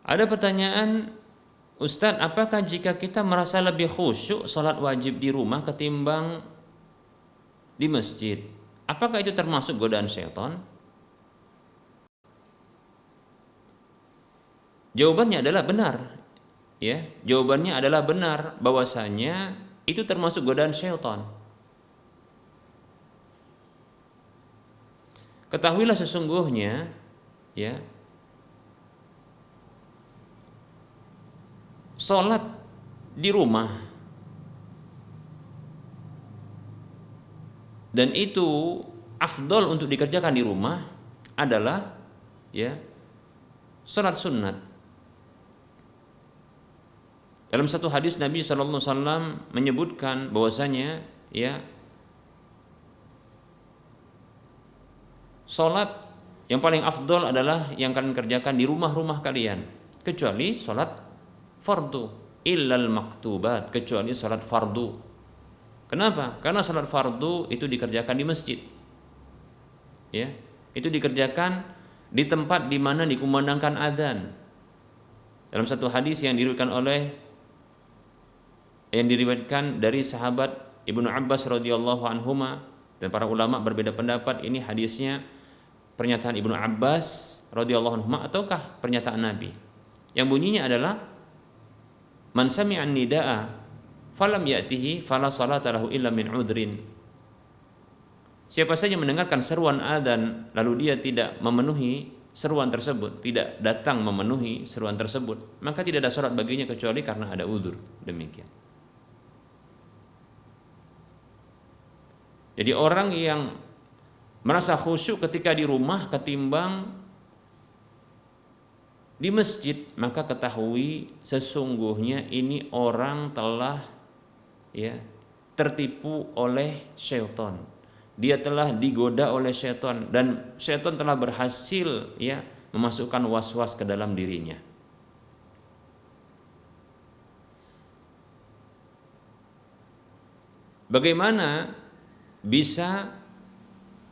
Ada pertanyaan, Ustadz, apakah jika kita merasa lebih khusyuk sholat wajib di rumah ketimbang di masjid, apakah itu termasuk godaan syaitan? Jawabannya adalah benar. Ya, jawabannya adalah benar bahwasanya itu termasuk godaan syaitan. Ketahuilah sesungguhnya, ya, sholat di rumah dan itu afdol untuk dikerjakan di rumah adalah ya sholat sunat. Dalam satu hadis Nabi SAW menyebutkan bahwasanya ya sholat yang paling afdol adalah yang kalian kerjakan di rumah-rumah kalian, kecuali sholat fardu, illal maktubat, kecuali salat fardu. Kenapa? Karena salat fardu itu dikerjakan di masjid. Ya, itu dikerjakan di tempat di mana dikumandangkan adzan. Dalam satu hadis yang diriwayatkan dari sahabat Ibnu Abbas radhiyallahu anhuma, dan para ulama berbeda pendapat ini hadisnya pernyataan Ibnu Abbas radhiyallahu anhuma ataukah pernyataan Nabi. Yang bunyinya adalah man sami'an nida'a falam ya'tihi fala salata lahu illa min udrin. Siapa saja mendengarkan seruan adzan lalu dia tidak memenuhi seruan tersebut, tidak datang memenuhi seruan tersebut, maka tidak ada salat baginya kecuali karena ada udzur. Demikian. Jadi orang yang merasa khusyuk ketika di rumah ketimbang di masjid, maka ketahui sesungguhnya ini orang telah ya tertipu oleh syaitan. Dia telah digoda oleh syaitan dan syaitan telah berhasil ya memasukkan was-was ke dalam dirinya. Bagaimana bisa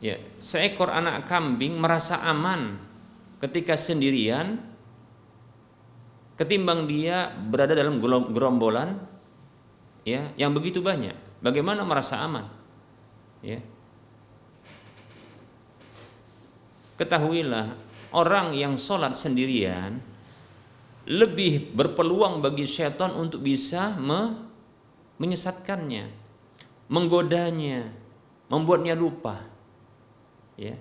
ya seekor anak kambing merasa aman ketika sendirian ketimbang dia berada dalam gerombolan ya yang begitu banyak? Bagaimana merasa aman? Ya. Ketahuilah, orang yang sholat sendirian lebih berpeluang bagi syaitan untuk bisa menyesatkannya, menggodanya, membuatnya lupa. Ya.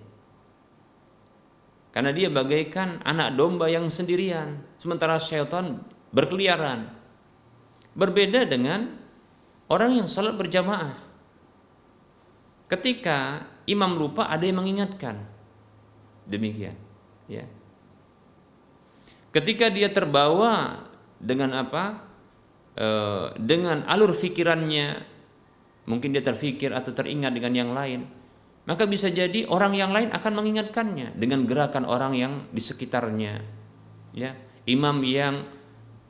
Karena dia bagaikan anak domba yang sendirian, sementara syaitan berkeliaran. Berbeda dengan orang yang sholat berjamaah. Ketika imam lupa, ada yang mengingatkan. Demikian. Ya. Ketika dia terbawa dengan apa? Dengan alur fikirannya, mungkin dia terfikir atau teringat dengan yang lain, maka bisa jadi orang yang lain akan mengingatkannya dengan gerakan orang yang di sekitarnya. Ya, imam yang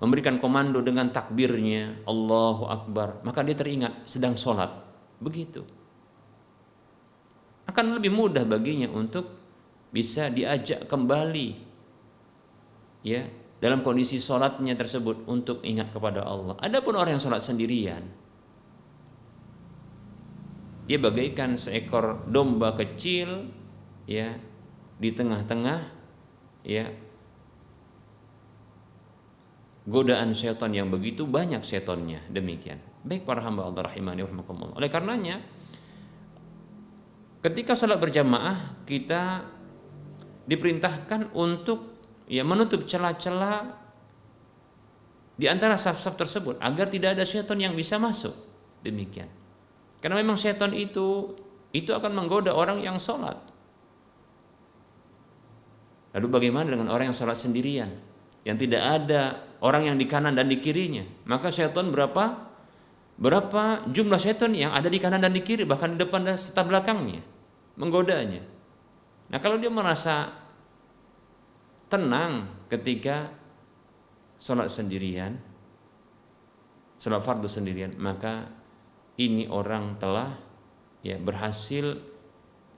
memberikan komando dengan takbirnya, Allahu Akbar, maka dia teringat sedang sholat. Begitu. Akan lebih mudah baginya untuk bisa diajak kembali, ya, dalam kondisi sholatnya tersebut untuk ingat kepada Allah. Adapun orang yang sholat sendirian, dia bagaikan seekor domba kecil, ya, di tengah-tengah, ya, godaan syaitan yang begitu banyak syaitannya. Demikian. Baik para hamba Allah rahimani rahimakumullah. Oleh karenanya, ketika sholat berjamaah kita diperintahkan untuk ya menutup celah-celah di antara saf-saf tersebut agar tidak ada syaitan yang bisa masuk. Demikian. Karena memang syaitan itu akan menggoda orang yang sholat. Lalu bagaimana dengan orang yang sholat sendirian, yang tidak ada orang yang di kanan dan di kirinya? Maka syaitan berapa jumlah syaitan yang ada di kanan dan di kiri, bahkan di depan dan serta belakangnya, menggodanya. Nah, kalau dia merasa tenang ketika sholat sendirian, sholat fardu sendirian, maka ini orang telah ya berhasil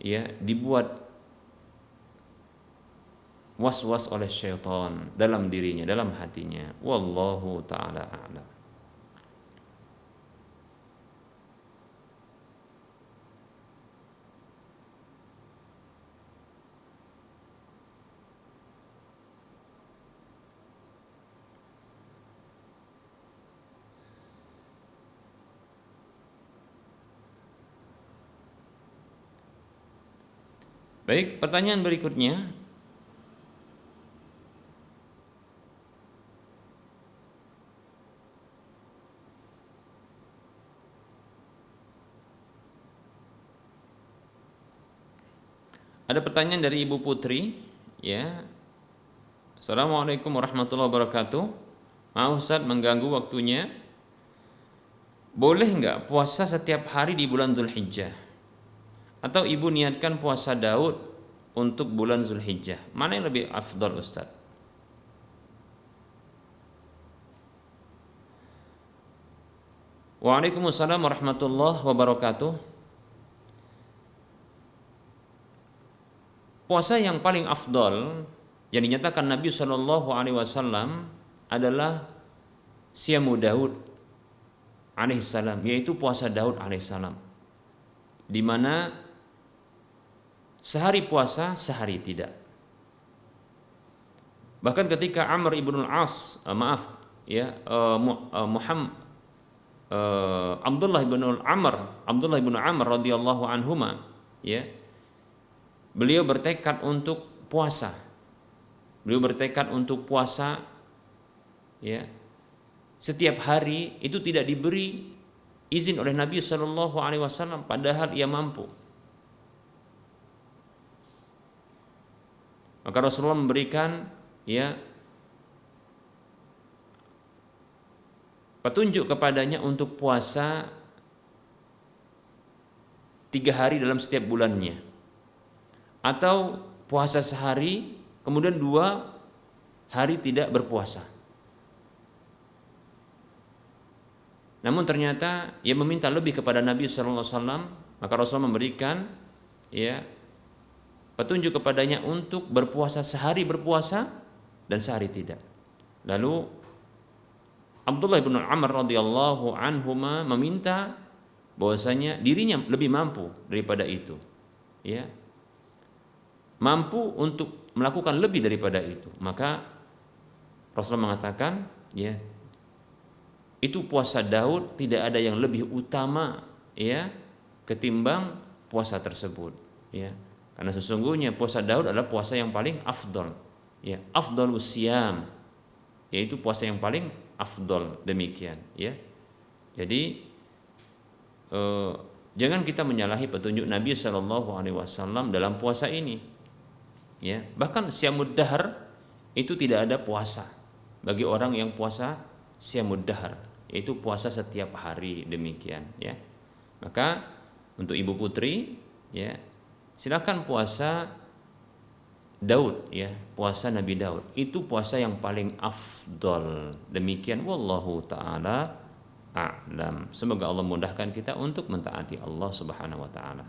ya dibuat was-was oleh syaitan dalam dirinya, dalam hatinya. Wallahu ta'ala a'lam. Baik, pertanyaan berikutnya. Ada pertanyaan dari Ibu Putri, ya. Assalamualaikum warahmatullahi wabarakatuh. Maaf Ustaz mengganggu waktunya. Boleh nggak puasa setiap hari di bulan Dzulhijjah? Atau ibu niatkan puasa Daud untuk bulan Dzulhijjah? Mana yang lebih afdal Ustaz? Waalaikumsalam warahmatullahi wabarakatuh. Puasa yang paling afdal yang dinyatakan Nabi SAW adalah Siyamu Daud alaihissalam, yaitu puasa Daud alaihissalam, di mana sehari puasa, sehari tidak. Bahkan ketika Amr ibn al-As, Abdullah ibn Amr radhiyallahu anhuma, ya, beliau bertekad untuk puasa. Ya, setiap hari itu tidak diberi izin oleh Nabi SAW, padahal ia mampu. Maka Rasulullah memberikan ya petunjuk kepadanya untuk puasa 3 hari dalam setiap bulannya, atau puasa sehari kemudian 2 hari tidak berpuasa. Namun ternyata ia meminta lebih kepada Nabi SAW, maka Rasulullah memberikan ya petunjuk kepadanya untuk berpuasa, sehari berpuasa dan sehari tidak. Lalu Abdullah bin Amr radhiyallahu anhuma meminta bahwasanya dirinya lebih mampu daripada itu, ya, mampu untuk melakukan lebih daripada itu. Maka Rasulullah mengatakan, ya, itu puasa Daud tidak ada yang lebih utama, ya, ketimbang puasa tersebut, ya. Karena sesungguhnya puasa Daud adalah puasa yang paling afdol, ya, afdolus siyam, yaitu puasa yang paling afdol, demikian, ya. Jadi jangan kita menyalahi petunjuk Nabi SAW dalam puasa ini, ya. Bahkan siyamud dahar itu tidak ada puasa bagi orang yang puasa siyamud dahar, yaitu puasa setiap hari, demikian, ya. Maka untuk ibu putri, ya, silakan puasa Daud, ya, puasa Nabi Daud, itu puasa yang paling afdol, demikian. Wallahu ta'ala a'lam. Semoga Allah mudahkan kita untuk mentaati Allah Subhanahu wa taala.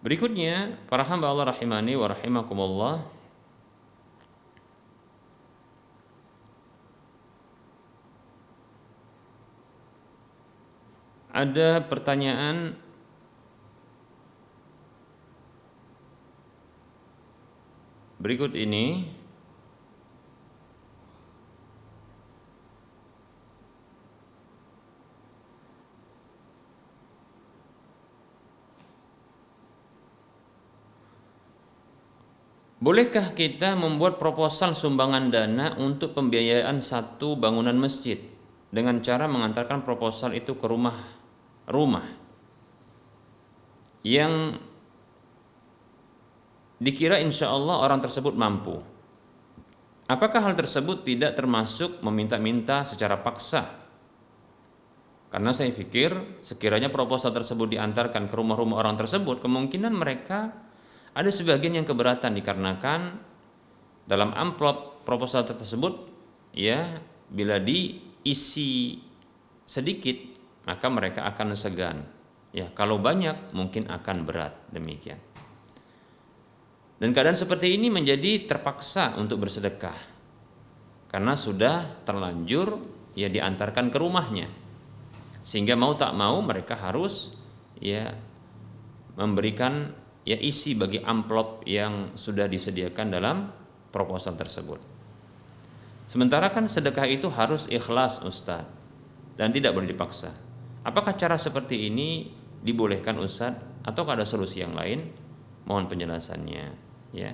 Berikutnya, para hamba Allah rahimani wa rahimakumullah, ada pertanyaan berikut ini. Bolehkah kita membuat proposal sumbangan dana untuk pembiayaan satu bangunan masjid dengan cara mengantarkan proposal itu ke rumah yang dikira insya Allah orang tersebut mampu? Apakah hal tersebut tidak termasuk meminta-minta secara paksa? Karena saya pikir sekiranya proposal tersebut diantarkan ke rumah-rumah orang tersebut, kemungkinan mereka ada sebagian yang keberatan dikarenakan dalam amplop proposal tersebut, ya, bila diisi sedikit maka mereka akan segan, ya, kalau banyak mungkin akan berat, demikian. Dan keadaan seperti ini menjadi terpaksa untuk bersedekah karena sudah terlanjur, ya, diantarkan ke rumahnya, sehingga mau tak mau mereka harus, ya, memberikan, ya, isi bagi amplop yang sudah disediakan dalam proposal tersebut. Sementara kan sedekah itu harus ikhlas, Ustadz, dan tidak boleh dipaksa. Apakah cara seperti ini dibolehkan, Ustadz, atau ada solusi yang lain? Mohon penjelasannya, ya.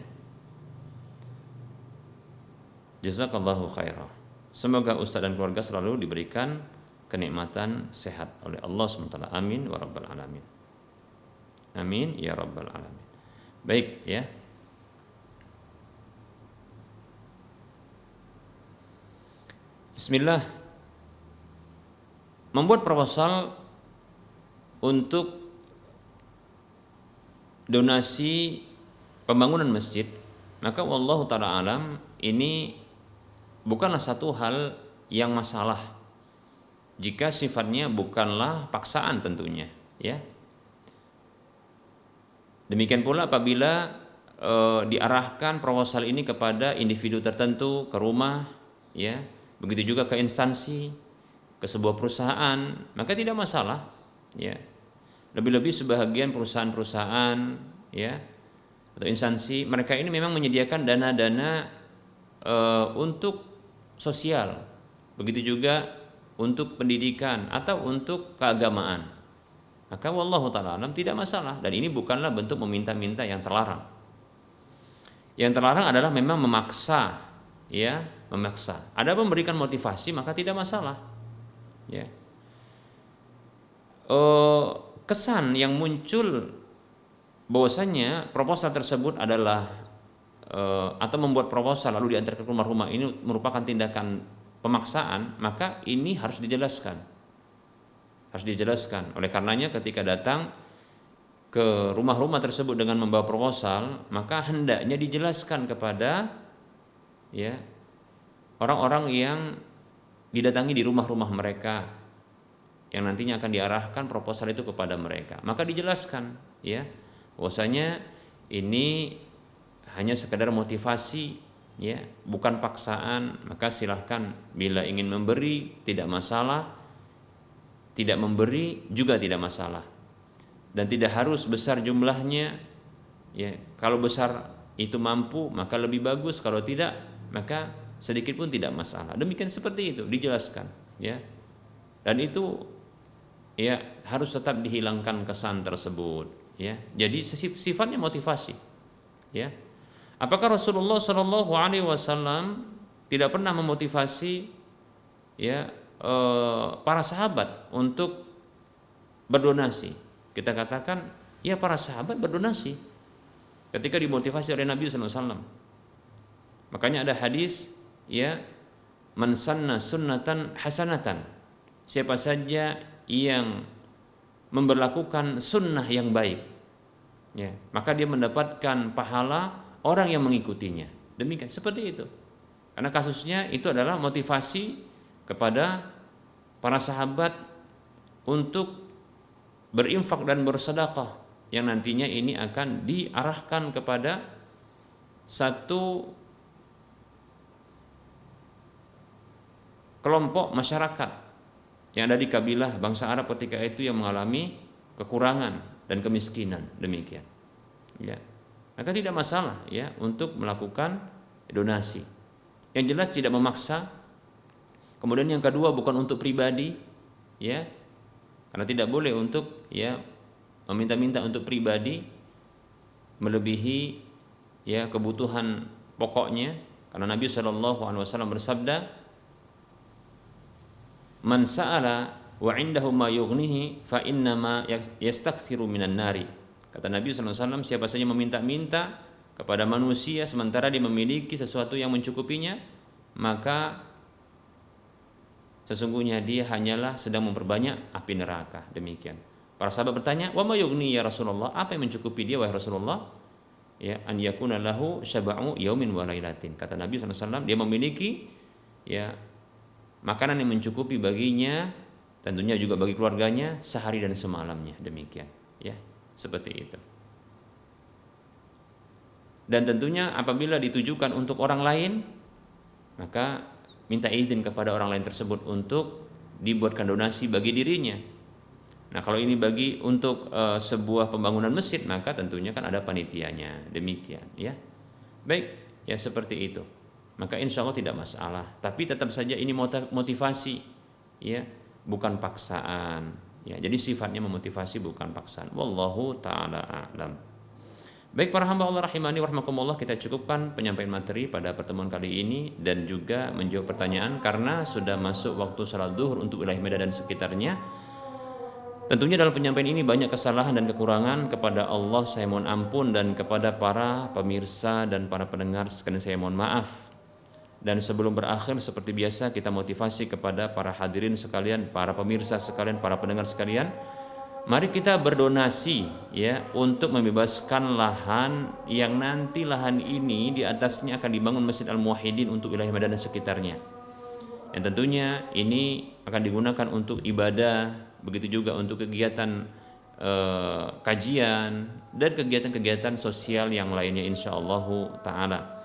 Jazakallahu khairah. Semoga Ustadz dan keluarga selalu diberikan kenikmatan sehat oleh Allah SWT. Amin wa rabbal alamin. Amin ya rabbal alamin. Baik, ya. Bismillah. Membuat proposal untuk donasi pembangunan masjid, maka wallahu ta'ala alam, ini bukanlah satu hal yang masalah jika sifatnya bukanlah paksaan tentunya, ya. Demikian pula apabila diarahkan proposal ini kepada individu tertentu, ke rumah, ya, begitu juga ke instansi, ke sebuah perusahaan, maka tidak masalah, ya. Lebih-lebih sebahagian perusahaan-perusahaan, ya, atau instansi, mereka ini memang menyediakan dana-dana untuk sosial, begitu juga untuk pendidikan atau untuk keagamaan. Maka wallahu ta'ala alam tidak masalah, dan ini bukanlah bentuk meminta-minta yang terlarang. Yang terlarang adalah memang memaksa, ya, memaksa. Ada memberikan motivasi maka tidak masalah, ya. Kesan yang muncul bahwasanya proposal tersebut adalah atau membuat proposal lalu diantarkan ke rumah-rumah ini merupakan tindakan pemaksaan, maka ini harus dijelaskan. Harus dijelaskan. Oleh karenanya ketika datang ke rumah-rumah tersebut dengan membawa proposal, maka hendaknya dijelaskan kepada ya orang-orang yang didatangi di rumah-rumah mereka yang nantinya akan diarahkan proposal itu kepada mereka. Maka dijelaskan ya bahwasanya ini hanya sekedar motivasi ya, bukan paksaan, maka silahkan bila ingin memberi tidak masalah, tidak memberi juga tidak masalah. Dan tidak harus besar jumlahnya ya. Kalau besar itu mampu maka lebih bagus, kalau tidak maka sedikit pun tidak masalah. Demikian seperti itu dijelaskan ya. Dan itu ya harus tetap dihilangkan kesan tersebut ya. Jadi sifatnya motivasi ya. Apakah Rasulullah Shallallahu Alaihi Wasallam tidak pernah memotivasi ya para sahabat untuk berdonasi? Kita katakan ya para sahabat berdonasi ketika dimotivasi oleh Nabi Sallallahu Alaihi Wasallam. Makanya ada hadis ya, man sanna sunnatan hasanatan, siapa saja yang memberlakukan sunnah yang baik ya, maka dia mendapatkan pahala orang yang mengikutinya. Demikian seperti itu. Karena kasusnya itu adalah motivasi kepada para sahabat untuk berinfak dan bersedekah yang nantinya ini akan diarahkan kepada satu kelompok masyarakat yang ada di kabilah bangsa Arab ketika itu yang mengalami kekurangan dan kemiskinan. Demikian ya. Maka tidak masalah ya untuk melakukan donasi. Yang jelas tidak memaksa. Kemudian yang kedua bukan untuk pribadi ya. Karena tidak boleh untuk ya meminta-minta untuk pribadi melebihi ya kebutuhan pokoknya. Karena Nabi SAW bersabda, "Man sa'ala wa 'indahu ma yughnihi fa innama yastakthiru minan nari." Kata Nabi SAW, siapa saja meminta-minta kepada manusia sementara dia memiliki sesuatu yang mencukupinya, maka sesungguhnya dia hanyalah sedang memperbanyak api neraka. Demikian. Para sahabat bertanya, wa ma yughni ya Rasulullah, apa yang mencukupi dia wahai Rasulullah? Ya, an yakuna lahu syaba'u yaumin wa lailatin. Kata Nabi SAW, dia memiliki ya makanan yang mencukupi baginya, tentunya juga bagi keluarganya sehari dan semalamnya. Demikian ya. Seperti itu. Dan tentunya apabila ditujukan untuk orang lain, maka minta izin kepada orang lain tersebut untuk dibuatkan donasi bagi dirinya. Nah kalau ini bagi untuk sebuah pembangunan masjid, maka tentunya kan ada panitianya. Demikian ya. Baik ya seperti itu. Maka insya Allah tidak masalah. Tapi tetap saja ini motivasi ya, bukan paksaan. Ya, jadi sifatnya memotivasi bukan paksaan. Wallahu taala a'lam. Baik para hamba Allah rahimani wa rahmakumullah, kita cukupkan penyampaian materi pada pertemuan kali ini dan juga menjawab pertanyaan karena sudah masuk waktu salat zuhur untuk wilayah Medan dan sekitarnya. Tentunya dalam penyampaian ini banyak kesalahan dan kekurangan, kepada Allah saya mohon ampun dan kepada para pemirsa dan para pendengar sekalian saya mohon maaf. Dan sebelum berakhir seperti biasa kita motivasi kepada para hadirin sekalian, para pemirsa sekalian, para pendengar sekalian, mari kita berdonasi ya untuk membebaskan lahan yang nanti lahan ini di atasnya akan dibangun Masjid Al-Muwahhidin untuk wilayah Medan dan sekitarnya. Yang tentunya ini akan digunakan untuk ibadah, begitu juga untuk kegiatan kajian dan kegiatan-kegiatan sosial yang lainnya insyaallah taala.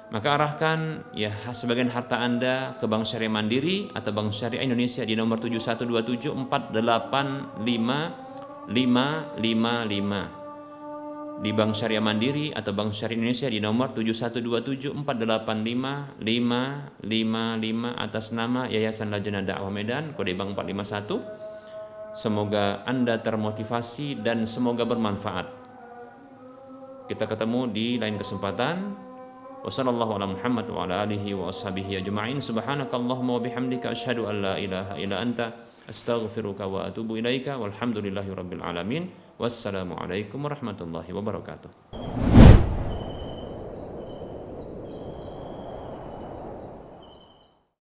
Maka arahkan ya sebagian harta Anda ke Bank Syariah Mandiri atau Bank Syariah Indonesia di nomor 7127485555. Di Bank Syariah Mandiri atau Bank Syariah Indonesia di nomor 7127485555 atas nama Yayasan Lajnah Dakwah Medan, kode bank 451. Semoga Anda termotivasi dan semoga bermanfaat. Kita ketemu di lain kesempatan. Wassallallahu ala Muhammad wa ala alihi wa ashabihi ajma'in. Subhanakallahumma wa bihamdika asyhadu an la ilaha illa anta astaghfiruka wa atubu ilaika walhamdulillahi rabbil alamin. Wassalamualaikum warahmatullahi wabarakatuh.